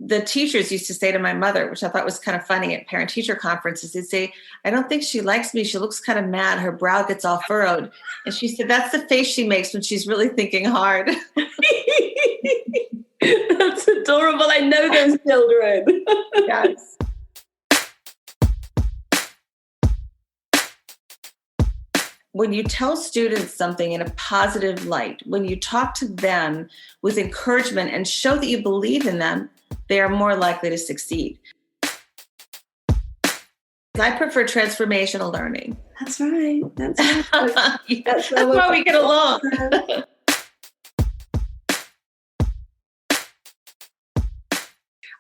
the teachers used to say to my mother, which I thought was kind of funny at parent-teacher conferences, they'd say, I don't think she likes me. She looks kind of mad. Her brow gets all furrowed. And she said, that's the face she makes when she's really thinking hard. That's adorable. I know those children. Yes. When you tell students something in a positive light, when you talk to them with encouragement and show that you believe in them, they are more likely to succeed. I prefer transformational learning. That's right. That's right. That's why we get along.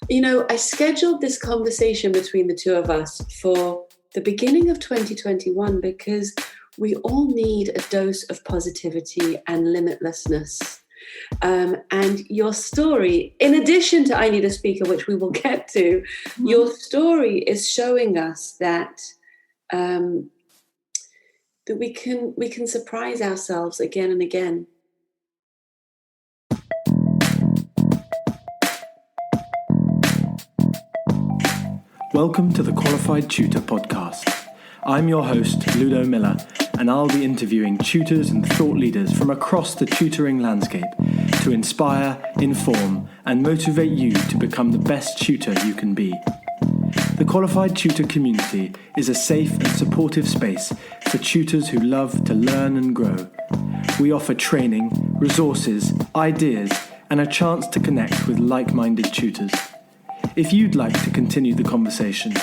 You know, I scheduled this conversation between the two of us for the beginning of 2021 because we all need a dose of positivity and limitlessness. And your story, in addition to I Need a Speaker, which we will get to, your story is showing us that that we can surprise ourselves again and again. Welcome to the Qualified Tutor Podcast. I'm your host, Ludo Miller, and I'll be interviewing tutors and thought leaders from across the tutoring landscape to inspire, inform, and motivate you to become the best tutor you can be. The Qualified Tutor community is a safe and supportive space for tutors who love to learn and grow. We offer training, resources, ideas, and a chance to connect with like-minded tutors. If you'd like to continue the conversation,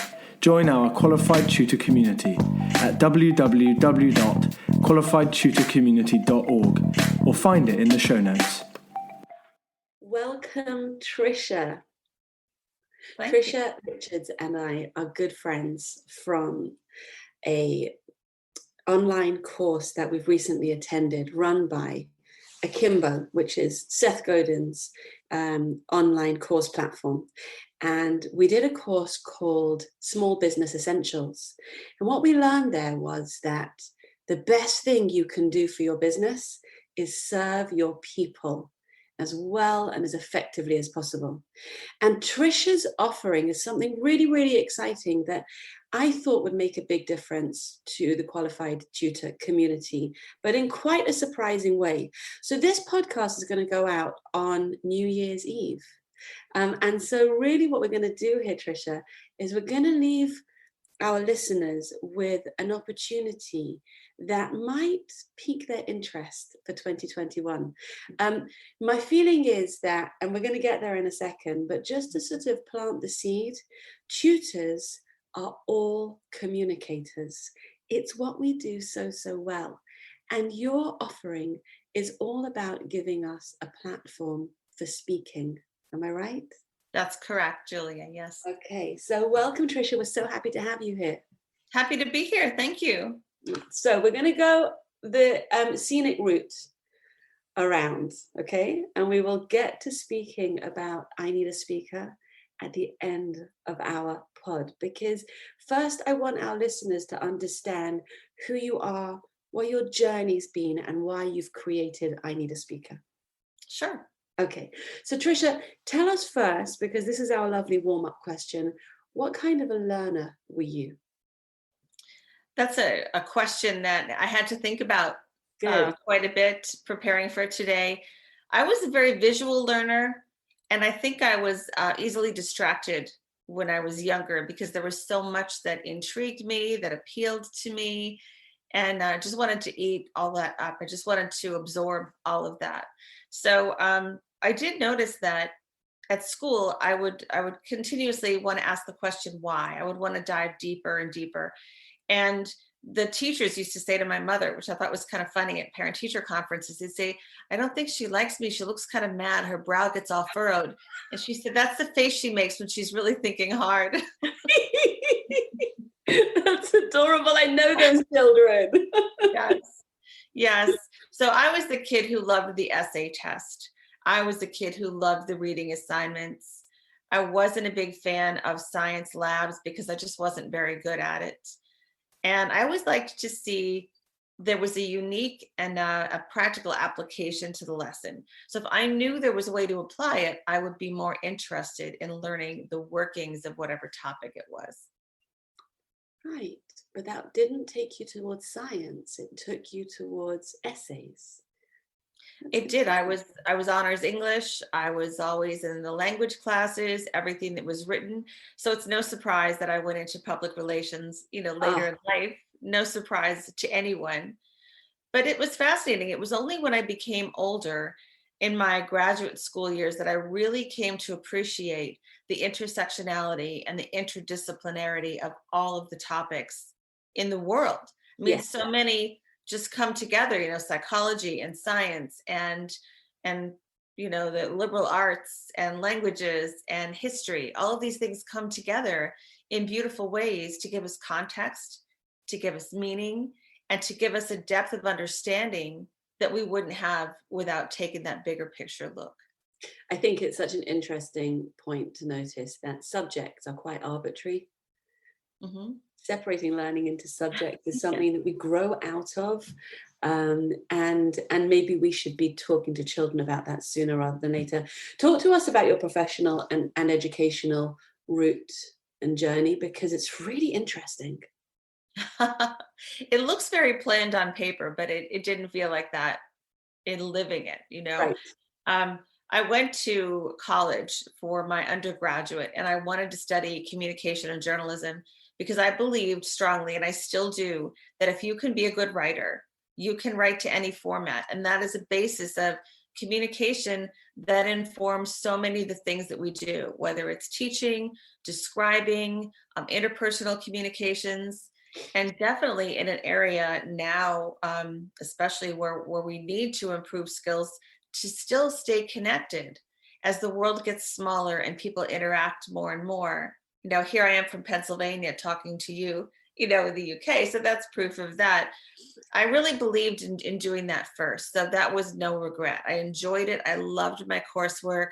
join our Qualified Tutor community at www.qualifiedtutorcommunity.org or find it in the show notes. Welcome, Tricia. Tricia Richards and I are good friends from an online course that we've recently attended, run by Akimbo, which is Seth Godin's online course platform. And we did a course called Small Business Essentials. And what we learned there was that the best thing you can do for your business is serve your people as well and as effectively as possible. And Tricia's offering is something really, really exciting that I thought would make a big difference to the Qualified Tutor community, but in quite a surprising way. So this podcast is going to go out on New Year's Eve. And so really what we're going to do here, Tricia, is we're going to leave our listeners with an opportunity that might pique their interest for 2021. My feeling is that, and we're going to get there in a second, but just to sort of plant the seed, tutors are all communicators. It's what we do so well. And your offering is all about giving us a platform for speaking. Am I right? That's correct, Julia. Yes. Okay. So welcome, Tricia. We're so happy to have you here. Happy to be here. Thank you. So we're going to go the scenic route around, okay? And we will get to speaking about I Need a Speaker at the end of our pod. Because first, I want our listeners to understand who you are, what your journey's been, and why you've created I Need a Speaker. Sure. Okay, so Tricia, tell us first, because this is our lovely warm-up question, what kind of a learner were you? That's a question that I had to think about quite a bit preparing for today. I was a very visual learner, and I think I was easily distracted when I was younger because there was so much that intrigued me, that appealed to me, and I just wanted to eat all that up. I just wanted to absorb all of that. So I did notice that at school, I would continuously want to ask the question, why? I would want to dive deeper and deeper. And the teachers used to say to my mother, which I thought was kind of funny at parent-teacher conferences, they'd say, I don't think she likes me. She looks kind of mad. Her brow gets all furrowed. And she said, that's the face she makes when she's really thinking hard. That's adorable. I know those children. Yes. So I was the kid who loved the essay test. I was the kid who loved the reading assignments. I wasn't a big fan of science labs because I just wasn't very good at it. And I always liked to see there was a unique and a practical application to the lesson. So if I knew there was a way to apply it, I would be more interested in learning the workings of whatever topic it was. Right. But that didn't take you towards science. It took you towards essays. It did. I was honors English. I was always in the language classes, everything that was written. So it's no surprise that I went into public relations, later in life. No surprise to anyone. But it was fascinating. It was only when I became older in my graduate school years that I really came to appreciate the intersectionality and the interdisciplinarity of all of the topics in the world. I mean, so many just come together, psychology and science and the liberal arts and languages and history. All of these things come together in beautiful ways to give us context, to give us meaning, and to give us a depth of understanding that we wouldn't have without taking that bigger picture look. I think it's such an interesting point to notice that subjects are quite arbitrary. Mm-hmm. Separating learning into subjects is something that we grow out of, and maybe we should be talking to children about that sooner rather than later. Talk to us about your professional and educational route and journey, because it's really interesting. It looks very planned on paper, but it didn't feel like that in living it, Right. I went to college for my undergraduate, and I wanted to study communication and journalism because I believed strongly, and I still do, that if you can be a good writer, you can write to any format. And that is a basis of communication that informs so many of the things that we do, whether it's teaching, describing, interpersonal communications. And definitely in an area now, especially where we need to improve skills to still stay connected as the world gets smaller and people interact more and more. Here I am from Pennsylvania talking to you, in the UK. So that's proof of that. I really believed in doing that first. So that was no regret. I enjoyed it. I loved my coursework,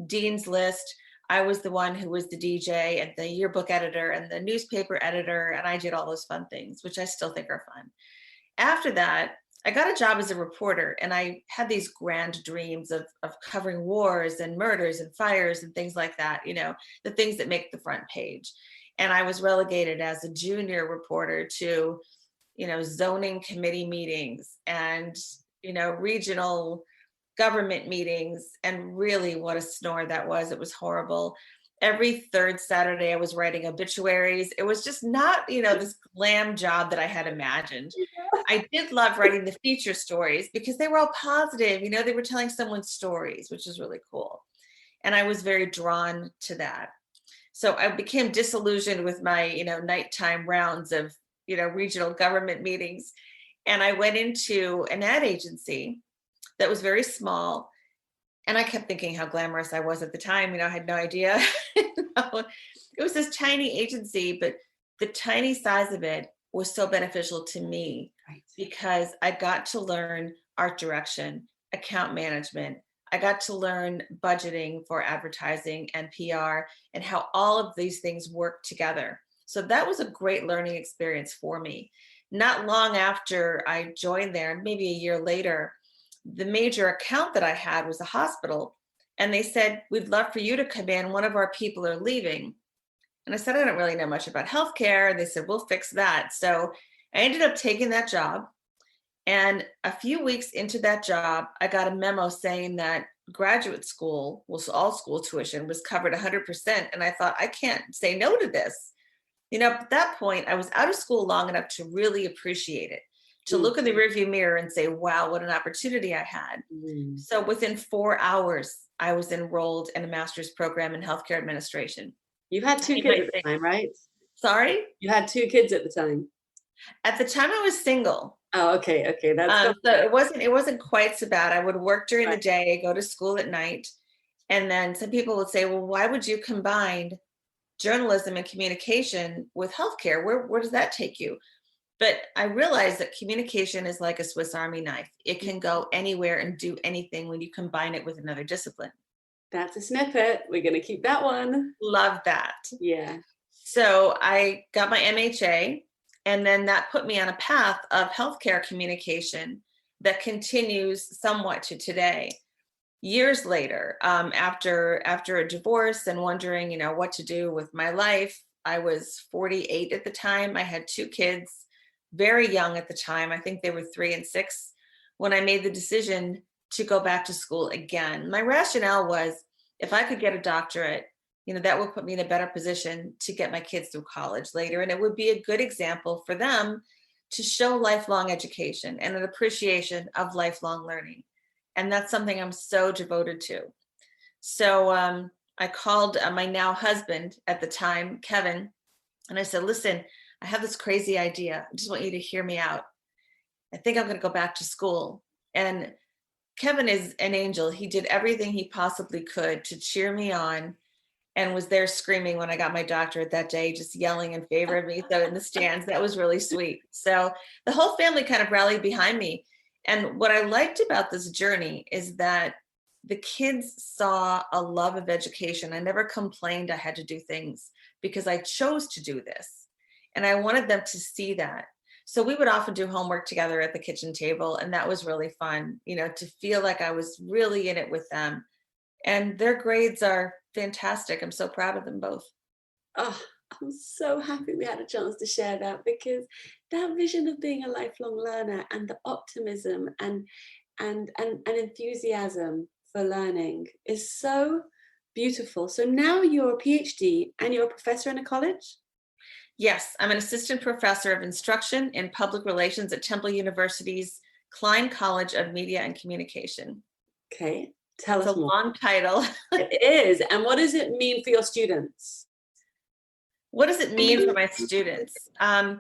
Dean's List. I was the one who was the DJ and the yearbook editor and the newspaper editor, and I did all those fun things, which I still think are fun. After that, I got a job as a reporter, and I had these grand dreams of covering wars and murders and fires and things like that, the things that make the front page. And I was relegated as a junior reporter to, zoning committee meetings and, regional government meetings, and really what a snore that was. It was horrible. Every third Saturday I was writing obituaries. It was just not, this glam job that I had imagined. I did love writing the feature stories because they were all positive, they were telling someone's stories, which is really cool. And I was very drawn to that. So I became disillusioned with my, nighttime rounds of, regional government meetings. And I went into an ad agency that was very small. And I kept thinking how glamorous I was at the time. I had no idea. It was this tiny agency, but the tiny size of it was so beneficial to me, right, because I got to learn art direction, account management. I got to learn budgeting for advertising and PR and how all of these things work together. So that was a great learning experience for me. Not long after I joined there, maybe a year later, the major account that I had was a hospital. And they said, we'd love for you to come in. One of our people are leaving. And I said, I don't really know much about healthcare. And they said, we'll fix that. So I ended up taking that job. And a few weeks into that job, I got a memo saying that graduate school, all school tuition was covered 100%. And I thought, I can't say no to this. At that point, I was out of school long enough to really appreciate it, to look in the rearview mirror and say, wow, what an opportunity I had. So within 4 hours, I was enrolled in a master's program in healthcare administration. You had two kids at the time, right? Sorry? You had 2 kids at the time. At the time I was single. Oh, okay. That's so it wasn't quite so bad. I would work during the day, go to school at night. And then some people would say, well, why would you combine journalism and communication with healthcare? Where does that take you? But I realized that communication is like a Swiss Army knife. It can go anywhere and do anything when you combine it with another discipline. That's a snippet. We're going to keep that one. Love that. Yeah. So I got my MHA. And then that put me on a path of healthcare communication that continues somewhat to today. Years later, after a divorce and wondering, what to do with my life, I was 48 at the time. I had 2 kids, very young at the time. I think they were 3 and 6 when I made the decision to go back to school again. My rationale was, if I could get a doctorate, that would put me in a better position to get my kids through college later. And it would be a good example for them to show lifelong education and an appreciation of lifelong learning. And that's something I'm so devoted to. So I called my now husband at the time, Kevin, and I said, listen, I have this crazy idea. I just want you to hear me out. I think I'm going to go back to school. And Kevin is an angel. He did everything he possibly could to cheer me on, and was there screaming when I got my doctorate that day, just yelling in favor of me. So in the stands, that was really sweet. So the whole family kind of rallied behind me. And what I liked about this journey is that the kids saw a love of education. I never complained I had to do things because I chose to do this. And I wanted them to see that. So we would often do homework together at the kitchen table. And that was really fun, to feel like I was really in it with them. And their grades are fantastic. I'm so proud of them both. Oh, I'm so happy we had a chance to share that, because that vision of being a lifelong learner and the optimism and enthusiasm for learning is so beautiful. So now you're a PhD and you're a professor in a college? Yes, I'm an assistant professor of instruction in public relations at Temple University's Klein College of Media and Communication. Okay, tell us more. It's a long title. It is. And what does it mean for your students? What does it mean for my students? I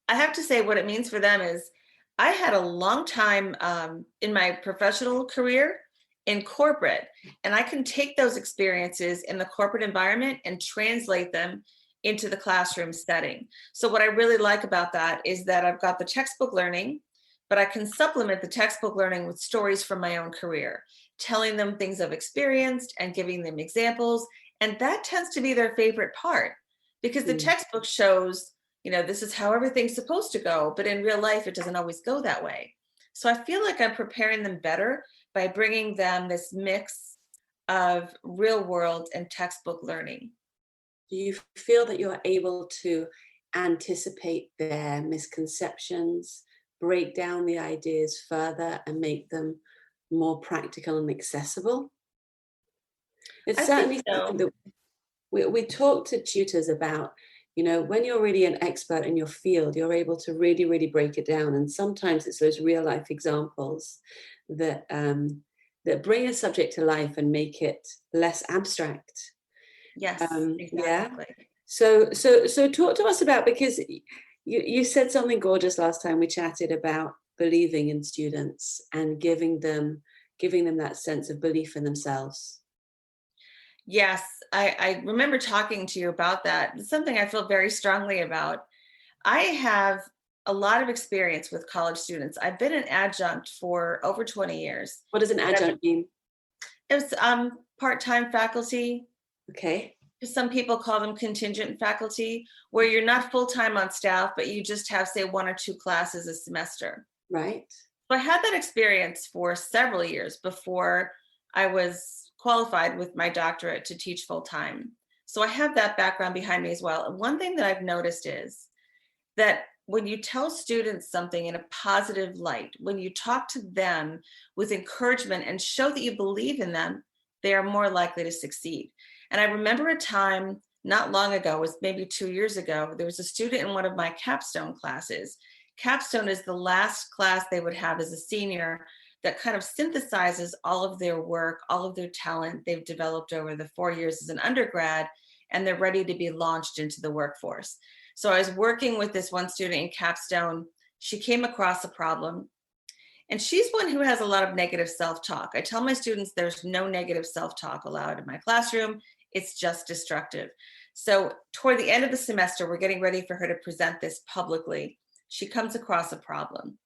have to say what it means for them is I had a long time in my professional career in corporate, and I can take those experiences in the corporate environment and translate them into the classroom setting. So what I really like about that is that I've got the textbook learning, but I can supplement the textbook learning with stories from my own career, telling them things I've experienced and giving them examples. And that tends to be their favorite part, because the textbook shows, this is how everything's supposed to go, but in real life, it doesn't always go that way. So I feel like I'm preparing them better by bringing them this mix of real world and textbook learning. Do you feel that you're able to anticipate their misconceptions, break down the ideas further, and make them more practical and accessible? It's certainly something that we talk to tutors about. When you're really an expert in your field, you're able to really, really break it down. And sometimes it's those real life examples that bring a subject to life and make it less abstract. Yes, exactly. Yeah. So talk to us about, because you said something gorgeous last time we chatted about believing in students and giving them that sense of belief in themselves. Yes, I remember talking to you about that. It's something I feel very strongly about. I have a lot of experience with college students. I've been an adjunct for over 20 years. What does an adjunct mean? It's part-time faculty. Okay. Some people call them contingent faculty, where you're not full-time on staff, but you just have, say, 1 or 2 classes a semester. Right. So I had that experience for several years before I was qualified with my doctorate to teach full-time. So I have that background behind me as well. And one thing that I've noticed is that when you tell students something in a positive light, when you talk to them with encouragement and show that you believe in them, they are more likely to succeed. And I remember a time not long ago, it was maybe 2 years ago, there was a student in one of my capstone classes. Capstone is the last class they would have as a senior that kind of synthesizes all of their work, all of their talent they've developed over the 4 years as an undergrad, and they're ready to be launched into the workforce. So I was working with this one student in capstone. She came across a problem, and she's one who has a lot of negative self-talk. I tell my students there's no negative self-talk allowed in my classroom. It's just destructive. So toward the end of the semester, we're getting ready for her to present this publicly. She comes across a problem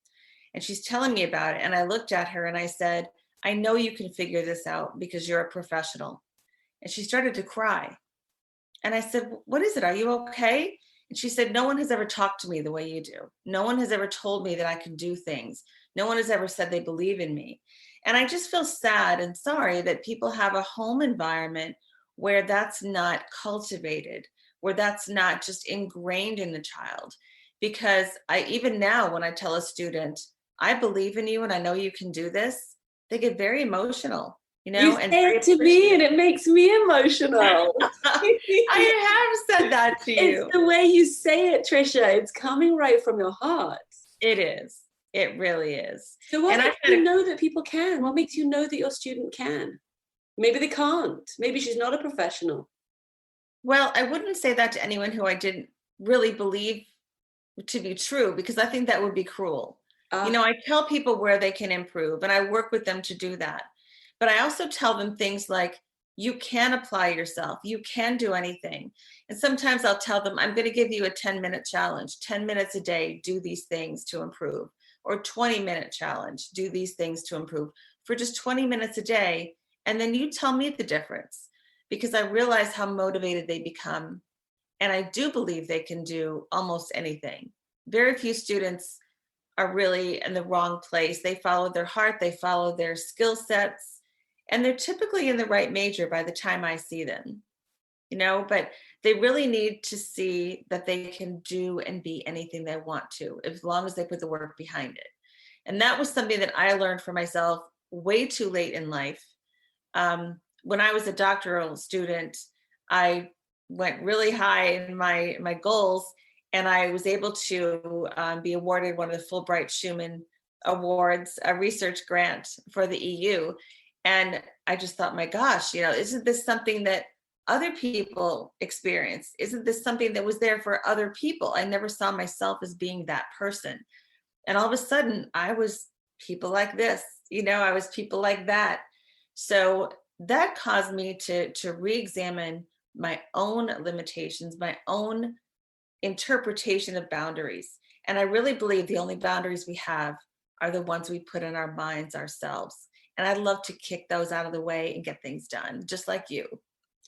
and she's telling me about it. And I looked at her and I said, I know you can figure this out because you're a professional. And she started to cry. And I said, what is it? Are you okay? And she said, no one has ever talked to me the way you do. No one has ever told me that I can do things. No one has ever said they believe in me. And I just feel sad and sorry that people have a home environment where that's not cultivated, where that's not just ingrained in the child. Because even now, when I tell a student, I believe in you and I know you can do this, they get very emotional, You and say it to me and it makes me emotional. I have said that to you. It's the way you say it, Tricia. It's coming right from your heart. It is. It really is. So what makes you know that people can? What makes you know that your student can? Maybe they can't. Maybe she's not a professional. Well, I wouldn't say that to anyone who I didn't really believe to be true, because I think that would be cruel. I tell people where they can improve and I work with them to do that. But I also tell them things like, you can apply yourself. You can do anything. And sometimes I'll tell them, I'm going to give you a 10-minute challenge, 10 minutes a day, do these things to improve, or 20-minute challenge, do these things to improve for just 20 minutes a day. And then you tell me the difference, because I realize how motivated they become. And I do believe they can do almost anything. Very few students are really in the wrong place. They follow their heart, they follow their skill sets, and they're typically in the right major by the time I see them, but they really need to see that they can do and be anything they want to, as long as they put the work behind it. And that was something that I learned for myself way too late in life. When I was a doctoral student, I went really high in my goals, and I was able to be awarded one of the Fulbright Schumann Awards, a research grant for the EU. And I just thought, my gosh, isn't this something that other people experience? Isn't this something that was there for other people? I never saw myself as being that person. And all of a sudden, I was people like this, I was people like that. So that caused me to re-examine my own limitations, my own interpretation of boundaries. And I really believe the only boundaries we have are the ones we put in our minds ourselves. And I'd love to kick those out of the way and get things done, just like you.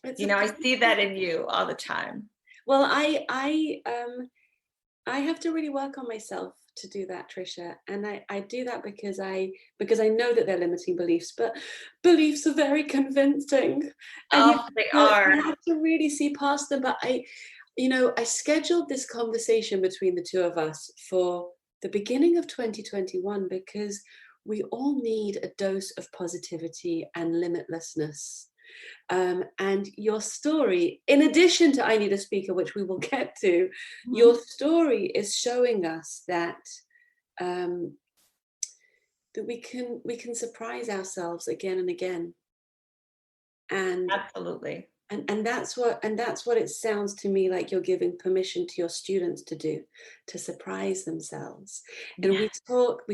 I see that in you all the time. Well, I have to really work on myself to do that, Tricia. And I do that because I know that they're limiting beliefs, but beliefs are very convincing. And they are. You have to really see past them. But I scheduled this conversation between the two of us for the beginning of 2021 because we all need a dose of positivity and limitlessness. And your story, in addition to I Need a Speaker, which we will get to, your story is showing us that that we can surprise ourselves again and again. And absolutely. And that's what it sounds to me like you're giving permission to your students to do, to surprise themselves. And we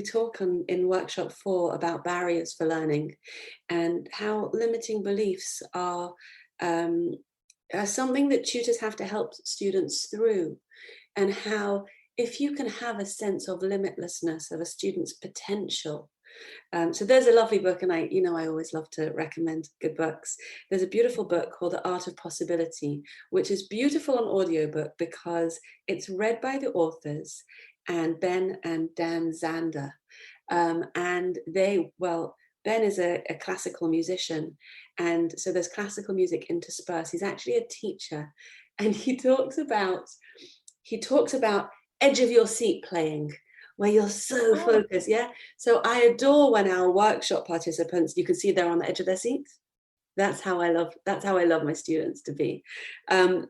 talk in workshop 4 about barriers for learning and how limiting beliefs are something that tutors have to help students through, and how if you can have a sense of limitlessness of a student's potential. So there's a lovely book, and I always love to recommend good books. There's a beautiful book called The Art of Possibility, which is beautiful on audiobook because it's read by the authors, and Ben and Dan Zander. And Ben is a classical musician, and so there's classical music interspersed. He's actually a teacher, and he talks about edge of your seat playing, where you're so focused, So I adore when our workshop participants, you can see they're on the edge of their seats. That's how I love my students to be. And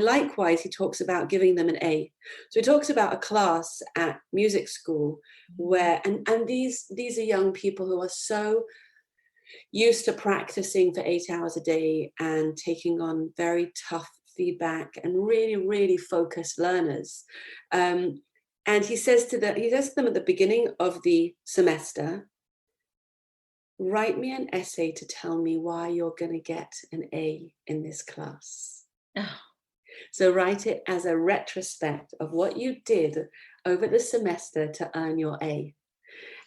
likewise, he talks about giving them an A. So he talks about a class at music school where, and these are young people who are so used to practicing for 8 hours a day and taking on very tough feedback and really, really focused learners. And he says to them at the beginning of the semester, write me an essay to tell me why you're going to get an A in this class. Oh. So write it as a retrospect of what you did over the semester to earn your A.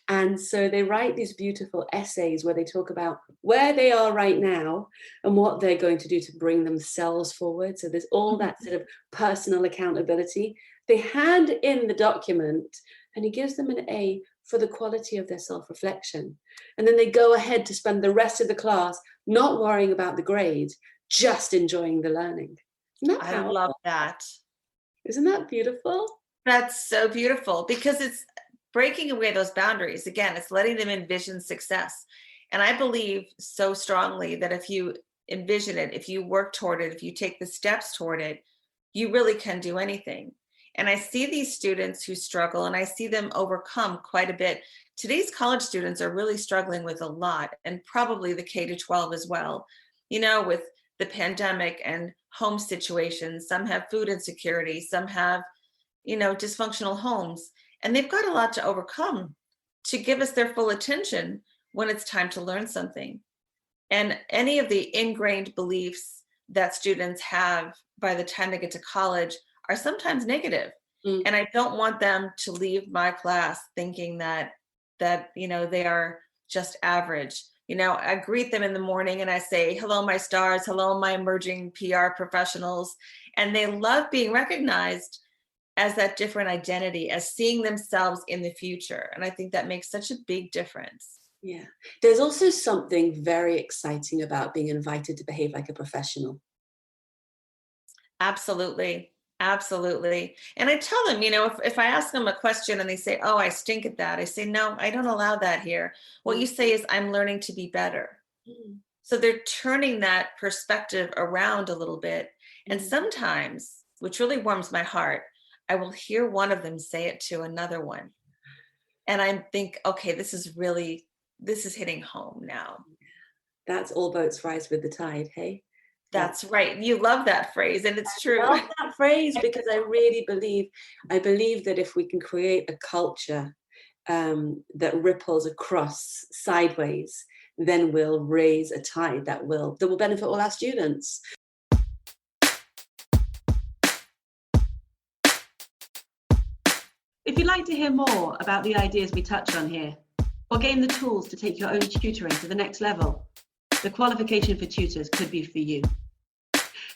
And so they write these beautiful essays where they talk about where they are right now and what they're going to do to bring themselves forward. So there's all that sort of personal accountability. They hand in the document and he gives them an A for the quality of their self-reflection. And then they go ahead to spend the rest of the class not worrying about the grade, just enjoying the learning. I love that. Isn't that beautiful? That's so beautiful, because it's breaking away those boundaries. Again, it's letting them envision success. And I believe so strongly that if you envision it, if you work toward it, if you take the steps toward it, you really can do anything. And I see these students who struggle, and I see them overcome quite a bit. Today's college students are really struggling with a lot, and probably the K-12 as well, with the pandemic and home situations. Some have food insecurity, some have, dysfunctional homes, and they've got a lot to overcome to give us their full attention when it's time to learn something. And any of the ingrained beliefs that students have by the time they get to college are sometimes negative. And I don't want them to leave my class thinking that they are just average. I greet them in the morning and I say, hello, my stars, hello, my emerging PR professionals. And they love being recognized as that different identity, as seeing themselves in the future. And I think that makes such a big difference. Yeah. There's also something very exciting about being invited to behave like a professional. Absolutely. Absolutely. And I tell them, if I ask them a question and they say, oh, I stink at that, I say, no, I don't allow that here. What you say is, I'm learning to be better. So they're turning that perspective around a little bit. And sometimes, which really warms my heart, I will hear one of them say it to another one. And I think, okay, this is hitting home now. That's all boats rise with the tide, hey? That's right. You love that phrase, and it's true. I love that phrase because I really believe that if we can create a culture that ripples across sideways, then we'll raise a tide that will benefit all our students. If you'd like to hear more about the ideas we touch on here, or gain the tools to take your own tutoring to the next level, the Qualification for Tutors could be for you.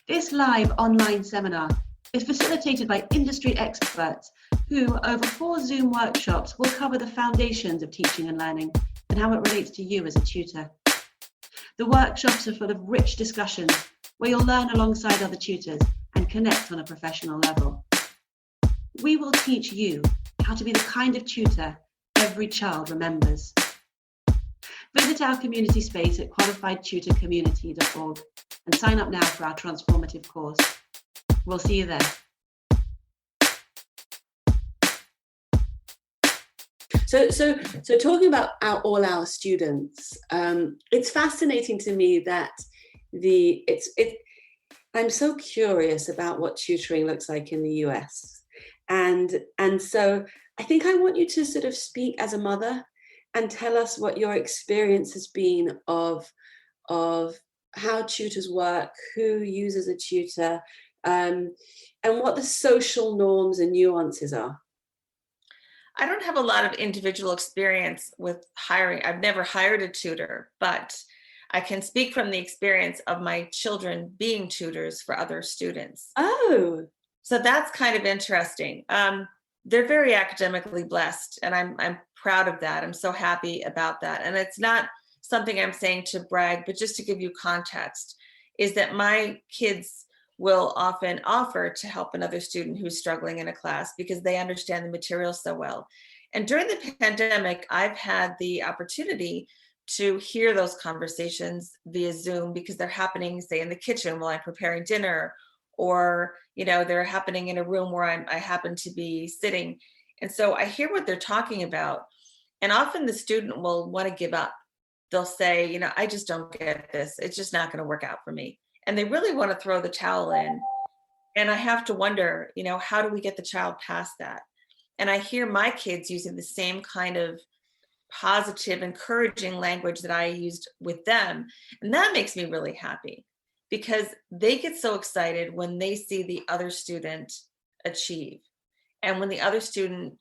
This live online seminar is facilitated by industry experts who, over 4 Zoom workshops, will cover the foundations of teaching and learning and how it relates to you as a tutor. The workshops are full of rich discussions where you'll learn alongside other tutors and connect on a professional level. We will teach you how to be the kind of tutor every child remembers. Visit our community space at qualifiedtutorcommunity.org and sign up now for our transformative course. We'll see you there. So talking about all our students, it's fascinating to me that I'm so curious about what tutoring looks like in the US. And so I think I want you to sort of speak as a mother and tell us what your experience has been of how tutors work, who uses a tutor, and what the social norms and nuances are. I don't have a lot of individual experience with hiring. I've never hired a tutor, but I can speak from the experience of my children being tutors for other students. Oh. So that's kind of interesting. They're very academically blessed, and I'm proud of that. I'm so happy about that. And it's not something I'm saying to brag, but just to give you context, is that my kids will often offer to help another student who's struggling in a class because they understand the material so well. And during the pandemic, I've had the opportunity to hear those conversations via Zoom because they're happening, say, in the kitchen while I'm preparing dinner, or they're happening in a room where I happen to be sitting. And so I hear what they're talking about. And often the student will want to give up. They'll say, I just don't get this. It's just not going to work out for me. And they really want to throw the towel in. And I have to wonder, how do we get the child past that? And I hear my kids using the same kind of positive, encouraging language that I used with them. And that makes me really happy because they get so excited when they see the other student achieve. And when the other student,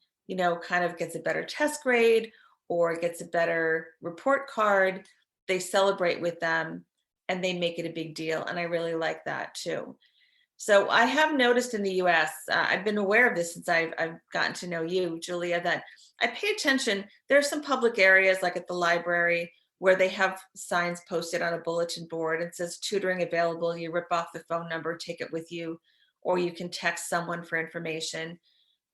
kind of gets a better test grade, or gets a better report card, they celebrate with them and they make it a big deal. And I really like that too. So I have noticed in the US, I've been aware of this since I've gotten to know you, Julia, that I pay attention. There are some public areas like at the library where they have signs posted on a bulletin board. It says tutoring available. You rip off the phone number, take it with you, or you can text someone for information.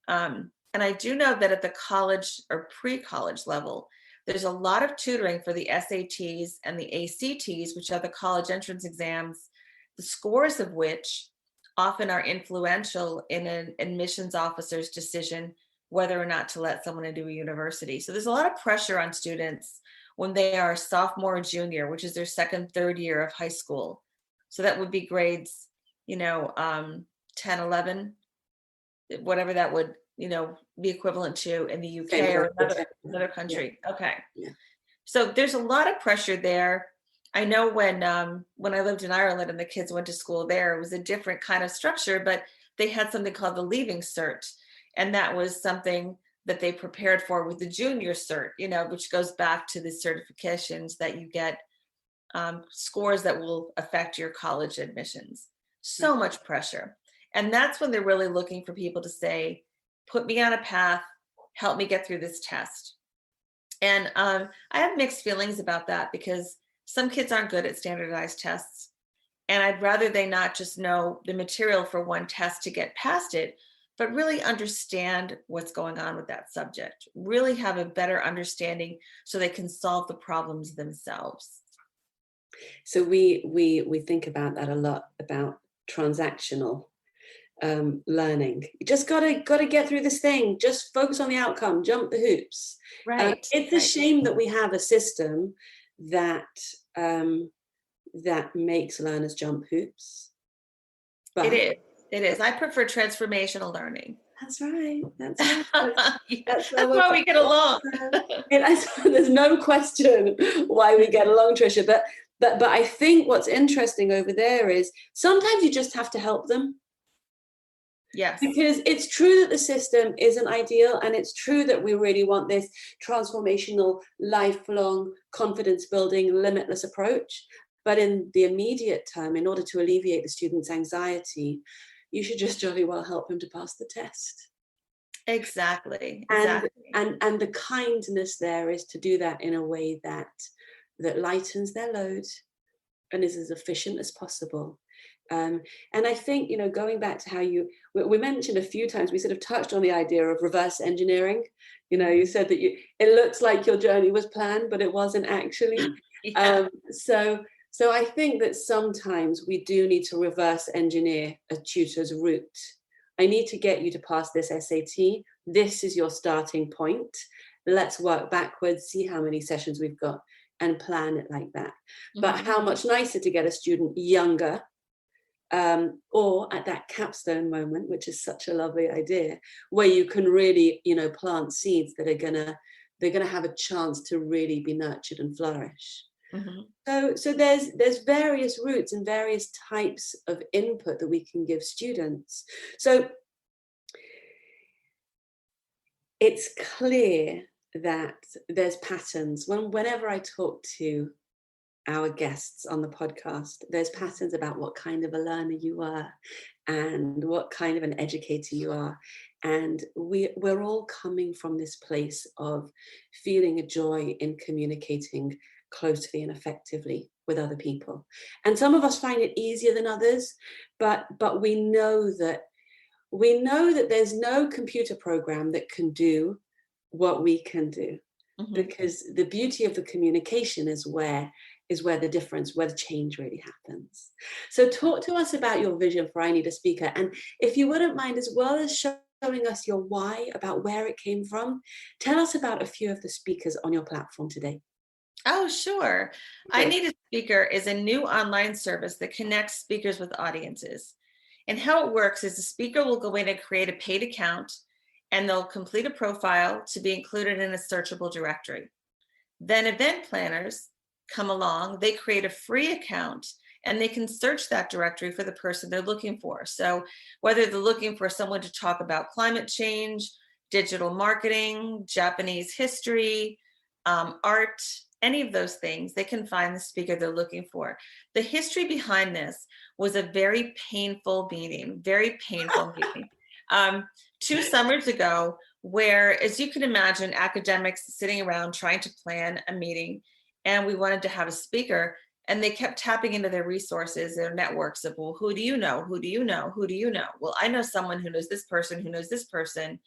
And I do know that at the college or pre-college level, there's a lot of tutoring for the SATs and the ACTs, which are the college entrance exams, the scores of which often are influential in an admissions officer's decision whether or not to let someone into a university. So there's a lot of pressure on students when they are sophomore or junior, which is their second, third year of high school. So that would be grades, 10, 11, whatever that would, be equivalent to in the UK or another country. Yeah. Okay. Yeah. So there's a lot of pressure there. I know when I lived in Ireland and the kids went to school there, it was a different kind of structure, but they had something called the Leaving Cert. And that was something that they prepared for with the junior cert, which goes back to the certifications that you get, scores that will affect your college admissions. So much pressure. And that's when they're really looking for people to say, put me on a path, help me get through this test. And I have mixed feelings about that because some kids aren't good at standardized tests. And I'd rather they not just know the material for one test to get past it, but really understand what's going on with that subject, really have a better understanding so they can solve the problems themselves. So we think about that a lot, about transactional learning. You just gotta get through this thing, just focus on the outcome, jump the hoops. Right. It's a shame that we have a system that makes learners jump hoops. But it is. I prefer transformational learning. That's right. That's right. That's why we get along. There's no question why we get along, Tricia. But I think what's interesting over there is sometimes you just have to help them. Yes. Because it's true that the system isn't ideal, and it's true that we really want this transformational, lifelong, confidence-building, limitless approach. But in the immediate term, in order to alleviate the student's anxiety, you should just jolly well help him to pass the test. Exactly. And the kindness there is to do that in a way that lightens their load and is as efficient as possible. And I think, going back to how we mentioned a few times, we sort of touched on the idea of reverse engineering. You said that it looks like your journey was planned, but it wasn't actually. Yeah. So I think that sometimes we do need to reverse engineer a tutor's route. I need to get you to pass this SAT. This is your starting point. Let's work backwards, see how many sessions we've got, and plan it like that. Mm-hmm. But how much nicer to get a student younger, or at that capstone moment, which is such a lovely idea, where you can really, plant seeds that they're gonna have a chance to really be nurtured and flourish. Mm-hmm. So there's various routes and various types of input that we can give students. So it's clear that there's patterns. Whenever I talk to our guests on the podcast, there's patterns about what kind of a learner you are and what kind of an educator you are. And we're all coming from this place of feeling a joy in communicating closely and effectively with other people. And some of us find it easier than others, but we know that there's no computer program that can do what we can do. Mm-hmm. Because the beauty of the communication is where the difference, where the change really happens. So talk to us about your vision for I Need a Speaker. And if you wouldn't mind, as well as showing us your why, about where it came from, tell us about a few of the speakers on your platform today. Oh, sure. Okay. I Need a Speaker is a new online service that connects speakers with audiences. And how it works is the speaker will go in and create a paid account, and they'll complete a profile to be included in a searchable directory. Then event planners come along, they create a free account, and they can search that directory for the person they're looking for. So whether they're looking for someone to talk about climate change, digital marketing, Japanese history, art, any of those things, they can find the speaker they're looking for. The history behind this was a very painful meeting, 2 summers ago, where, as you can imagine, academics sitting around trying to plan a meeting, and we wanted to have a speaker, and they kept tapping into their resources, their networks of, well, who do you know? Who do you know? Who do you know? Well, I know someone who knows this person, who knows this person.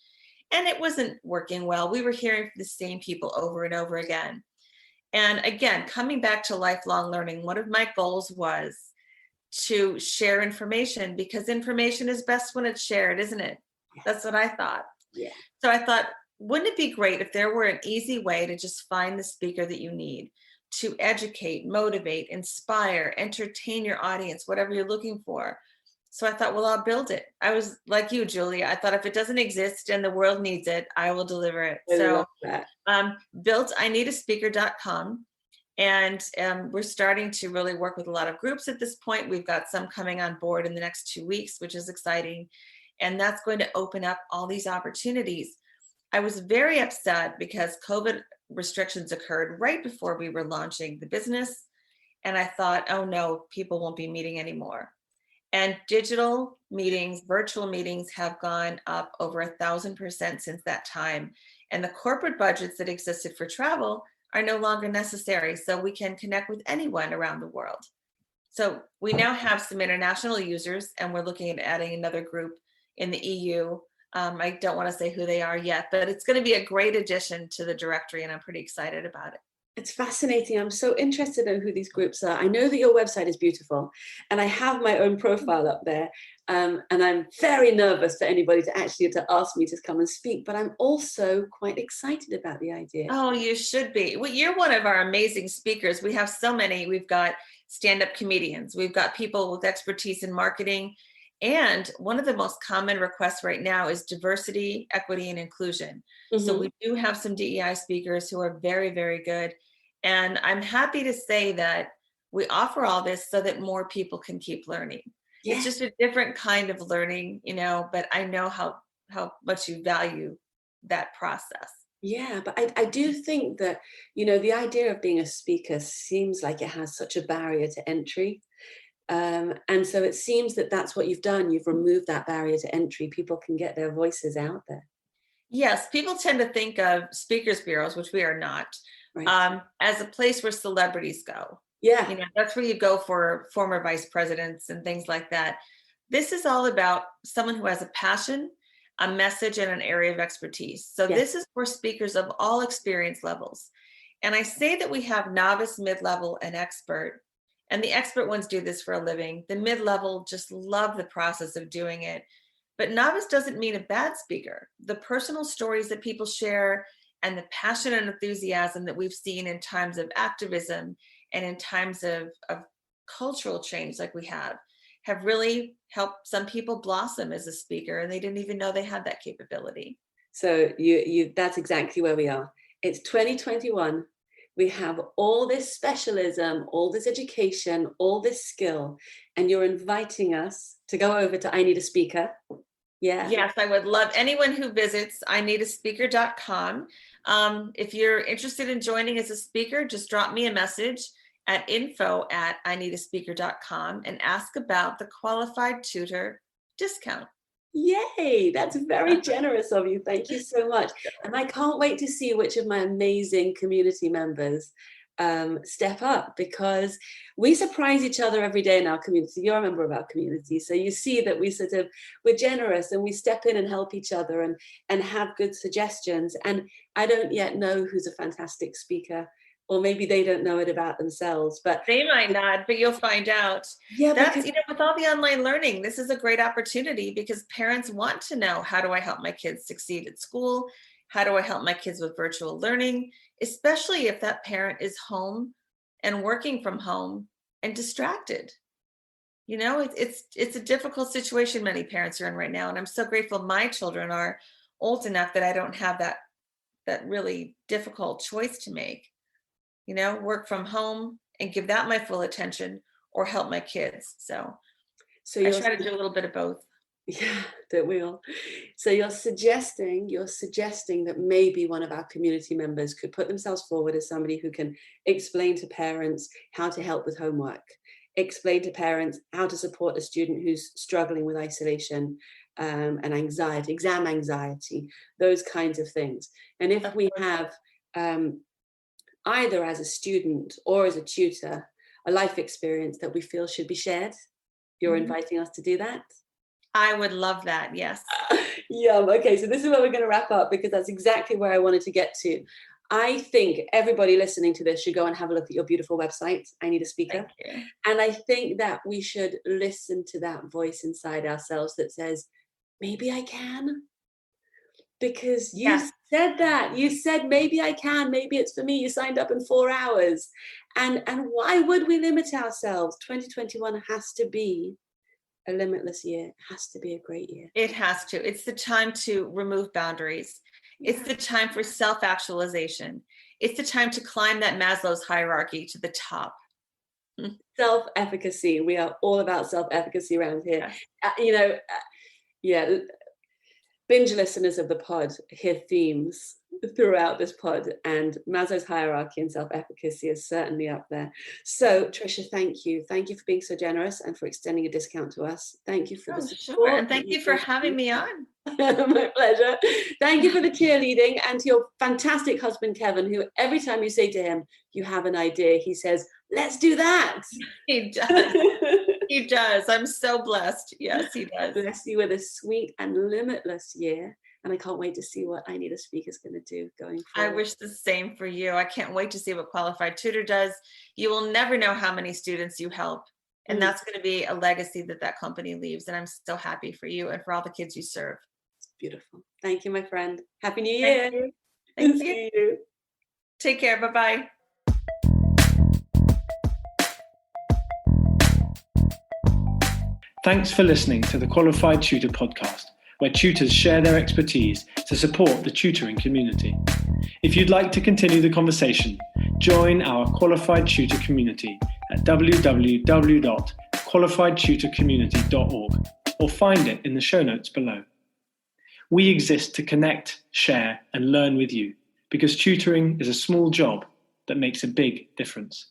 And it wasn't working well. We were hearing from the same people over and over again. And again, coming back to lifelong learning, one of my goals was to share information, because information is best when it's shared, isn't it? That's what I thought. Yeah. So I thought, wouldn't it be great if there were an easy way to just find the speaker that you need to educate, motivate, inspire, entertain your audience, whatever you're looking for. So I thought, well, I'll build it. I was like you, Julia. I thought if it doesn't exist and the world needs it, I will deliver it. So built ineedaspeaker.com. And we're starting to really work with a lot of groups at this point. We've got some coming on board in the next 2 weeks, which is exciting. And that's going to open up all these opportunities. I was very upset because COVID restrictions occurred right before we were launching the business. And I thought, oh no, people won't be meeting anymore. And digital meetings, virtual meetings have gone up over 1,000% since that time. And the corporate budgets that existed for travel are no longer necessary. So we can connect with anyone around the world. So we now have some international users, and we're looking at adding another group in the EU. I don't want to say who they are yet, but it's going to be a great addition to the directory, and I'm pretty excited about it. It's fascinating. I'm so interested in who these groups are. I know that your website is beautiful, and I have my own profile up there. And I'm very nervous for anybody to ask me to come and speak, but I'm also quite excited about the idea. Oh, you should be. Well, you're one of our amazing speakers. We have so many. We've got stand-up comedians. We've got people with expertise in marketing. And one of the most common requests right now is diversity, equity, and inclusion. Mm-hmm. So we do have some DEI speakers who are very, very good. And I'm happy to say that we offer all this so that more people can keep learning. Yeah. It's just a different kind of learning, but I know how much you value that process. Yeah, but I do think that, the idea of being a speaker seems like it has such a barrier to entry. And so it seems that that's what you've done. You've removed that barrier to entry. People can get their voices out there. Yes, people tend to think of speakers bureaus, which we are not, right, as a place where celebrities go. Yeah. That's where you go for former vice presidents and things like that. This is all about someone who has a passion, a message, and an area of expertise. So This is for speakers of all experience levels. And I say that we have novice, mid-level, and expert. And the expert ones do this for a living. The mid-level just love the process of doing it. But novice doesn't mean a bad speaker. The personal stories that people share and the passion and enthusiasm that we've seen in times of activism and in times of cultural change like we have really helped some people blossom as a speaker, and they didn't even know they had that capability. So that's exactly where we are. It's 2021. We have all this specialism, all this education, all this skill, and you're inviting us to go over to I Need a Speaker. Yeah. Yes, I would love anyone who visits ineedaspeaker.com. If you're interested in joining as a speaker, just drop me a message at info@ineedaspeaker.com and ask about the Qualified Tutor discount. Yay, that's very generous of you. Thank you so much. And I can't wait to see which of my amazing community members step up, because we surprise each other every day in our community. You're a member of our community, so you see that we're generous and we step in and help each other and have good suggestions. And I don't yet know who's a fantastic speaker, or maybe they don't know it about themselves, but they might not, but you'll find out. Yeah, that's with all the online learning, this is a great opportunity, because parents want to know, how do I help my kids succeed at school? How do I help my kids with virtual learning, especially if that parent is home and working from home and distracted? It's a difficult situation many parents are in right now, and I'm so grateful my children are old enough that I don't have that really difficult choice to make. Work from home and give that my full attention, or help my kids. So I try to do a little bit of both. Yeah, don't we all? So you're suggesting that maybe one of our community members could put themselves forward as somebody who can explain to parents how to help with homework, explain to parents how to support a student who's struggling with isolation and anxiety, exam anxiety, those kinds of things. And if we have either as a student or as a tutor, a life experience that we feel should be shared, you're inviting us to do that? I would love that. Yes. Yum. Okay, so this is where we're going to wrap up, because that's exactly where I wanted to get to. I think everybody listening to this should go and have a look at your beautiful website, I Need a Speaker. Thank you. And I think that we should listen to that voice inside ourselves that says, maybe I can. Because you said that. You said, maybe I can, maybe it's for me. You signed up in 4 hours. And why would we limit ourselves? 2021 has to be a limitless year. It has to be a great year. It has to. It's the time to remove boundaries. It's the time for self-actualization. It's the time to climb that Maslow's hierarchy to the top. Self-efficacy. We are all about self-efficacy around here. Binge listeners of the pod hear themes throughout this pod, and Maslow's hierarchy and self-efficacy is certainly up there. So Tricia, thank you for being so generous and for extending a discount to us. Thank you for the support. Sure. And thank you for having me on. My pleasure. Thank you for the cheerleading, and to your fantastic husband Kevin, who every time you say to him you have an idea, he says, let's do that. He does. He does. I'm so blessed. Yes, he does. Bless you with a sweet and limitless year. And I can't wait to see what I Need a Speaker is going to do going forward. I wish the same for you. I can't wait to see what Qualified Tutor does. You will never know how many students you help. And that's going to be a legacy that company leaves. And I'm so happy for you and for all the kids you serve. It's beautiful. Thank you, my friend. Happy New Year. Thank you. Take care. Bye-bye. Thanks for listening to the Qualified Tutor Podcast, where tutors share their expertise to support the tutoring community. If you'd like to continue the conversation, join our Qualified Tutor community at www.qualifiedtutorcommunity.org or find it in the show notes below. We exist to connect, share, and learn with you, because tutoring is a small job that makes a big difference.